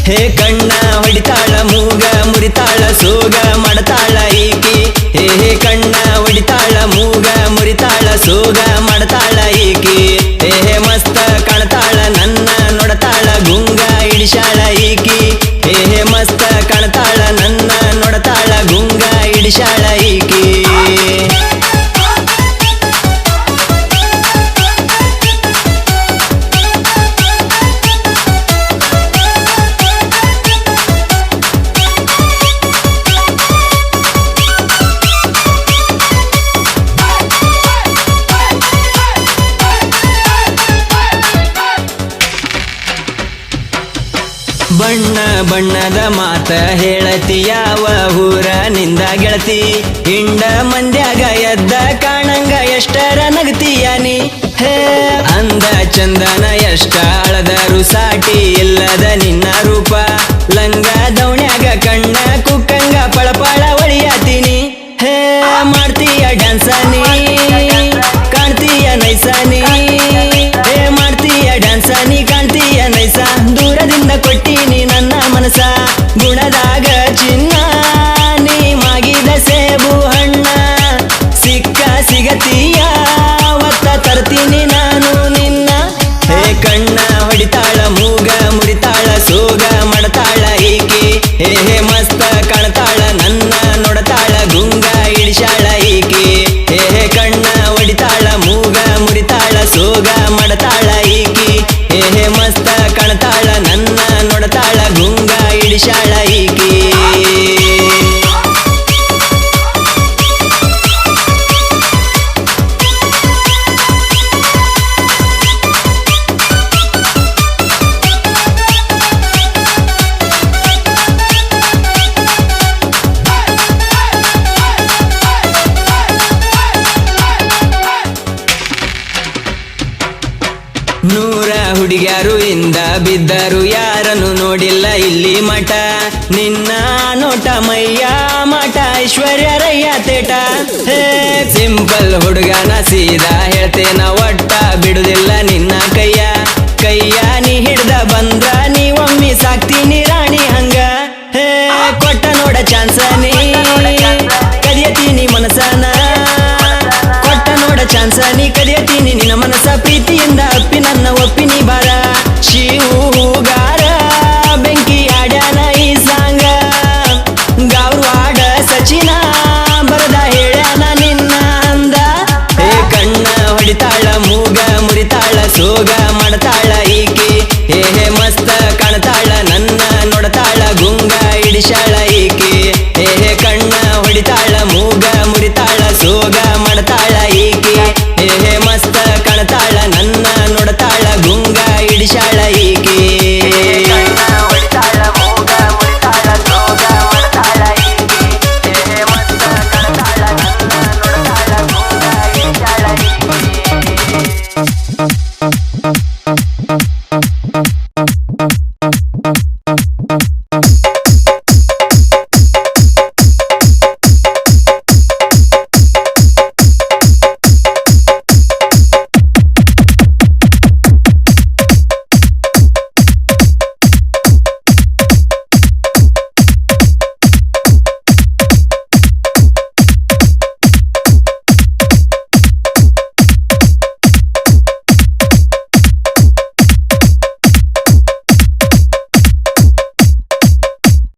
ಹೇ ಕಣ್ಣ ಹೊಡಿತಾಳ ಮೂಗ ಮುರಿತಾಳ ಸೋಗ ಮಾಡತಾಳ ಈಕಿ ಹೇ ಕಣ್ಣ ಹೊಡಿತಾಳ ಮೂಗ ಮುರಿತಾಳ ಸೋಗ ಮಾಡತಾಳ ಈಕಿ ಹೇ ಮಸ್ತ ಕಾಣ್ತಾಳ ನನ್ನ ನೋಡತಾಳ ಗುಂಗ ಇಡಿಸಾಳ ಈಕಿ ಹೇ ಮಸ್ತ ಕಾಣ್ತಾಳ ನನ್ನ ನೋಡತಾಳ ಗುಂಗ ಇಡಿಸಾಳ ಈಕಿ ಬಣ್ಣ ಬಣ್ಣದ ಮಾತ ಹೇಳತಿ ಯಾವ ಊರ ನಿಂದ ಗೆಳತಿ ಹಿಂಡ ಮಂದ್ಯಾಗ ಎದ್ದ ಕಾಣಂಗ ಎಷ್ಟರ ನಗತಿಯಾನಿ ಹೇ ಅಂದ ಚಂದನ ಎಷ್ಟ ಅಳದರು ಸಾಟಿ ಇಲ್ಲದ ನಿನ್ನ ರೂಪ ಲಂಗ ದೌಣ್ಯಾಗ ಕಣ್ಣ ಕುಕ್ಕಂಗ ಪಳಪಳ ಒಳಿಯಾತೀನಿ ಹೇ ಮಾಡ್ತೀಯ ಡ್ಯಾನ್ಸನಿ ಕಾಣ್ತೀಯ ನೈಸನಿ ಹೇ ಮಾಡ್ತೀಯ ಡ್ಯಾನ್ಸನಿ ಕಾಣ್ತೀಯ ನೈಸ ದೂರದಿಂದ ಕೊಟ್ಟೀನಿ ನನ್ನ ಮನಸ ಗುಣದಾಗ ಚಿನ್ನ ನೀ ಮಾಗಿದ ಸೇಬು ಹಣ್ಣ ಸಿಕ್ಕ ಸಿಗತೀಯ ಒತ್ತ ತರ್ತೀನಿ ನಾನು ನಿನ್ನ ಹೇ ಕಣ್ಣ ಹೊಡಿತಾಳ ಮೂಗ ಮುರಿತಾಳ ಸೋಗ ಮಾಡತಾಳ ಈಕಿ ಹೇ ಮಸ್ತ ಕಾಣ್ತಾಳ ನನ್ನ ನೋಡತಾಳ ಗುಂಗ ಇಳಿಸಾಳ ಈಕಿ ಹೇ ಕಣ್ಣ ಹೊಡಿತಾಳ ಮೂಗ ಮುರಿತಾಳ ಸೋಗ ಮಾಡತಾಳ ಈಕಿ ಹೇ ಮಸ್ತ ಕಾಣ್ತಾಳ ನನ್ನ ನೋಡತಾಳ ಗುಂಗ ಇಳಿಸಾಳ ಈಕಿ ನೂರ ಹುಡುಗ್ಯಾರು ಇಂದ ಬಿದ್ದರು ಯಾರನ್ನು ನೋಡಿಲ್ಲ ಇಲ್ಲಿ ಮಠ ನಿನ್ನ ನೋಟ ಮಯ್ಯ ಮಠ ಐಶ್ವರ್ಯ ರಯ್ಯ ತೇಟ ಹೇ ಸಿಂಪಲ್ ಹುಡುಗನ ಸೀದಾ ಹೇಳ್ತೇನ ಒಟ್ಟ ಬಿಡುದಿಲ್ಲ ನಿನ್ನ ಕೈಯ ನೀ ಹಿಡ್ದ ಬಂದ್ರ ನೀ ಒಮ್ಮಿ ಸಾಕ್ತೀನಿ ರಾಣಿ ಹಂಗ ಹೇ ಕೊಟ್ಟ ನೋಡ ಚಾನ್ಸ ನೀ ಕದಿಯತೀನಿ ಮನಸನ ಕೊಟ್ಟ ನೋಡ ಚಾನ್ಸ ನೀ ಕದಿಯತೀನಿ ನಿನ್ನ ಮನಸ ಪ್ರೀತಿಯಿಂದ ಅಪ್ಪಿ ನನ್ನ ಒಪ್ಪಿನಿ ಬಾರ ಶಿವಗಾರ ಬೆಂಕಿ ಆಡ್ಯಾನ ಈ ಸಾಂಗ ಗಾವ್ವಾಡ ಸಚಿನ ಬರದ ಹೇಳ್ಯಾನ ನಿನ್ನ ಅಂದ ಹೇ ಕಣ್ಣ ಹೊಡಿತಾಳ ಮೂಗ ಮುರಿತಾಳ ಸೋಗ ಮಾಡತಾಳ ಈಕಿ ಹೇ ಮಸ್ತ ಕಾಣ್ತಾಳ ನನ್ನ ನೋಡತಾಳ ಗುಂಗ ಇಡಿಸಾಳ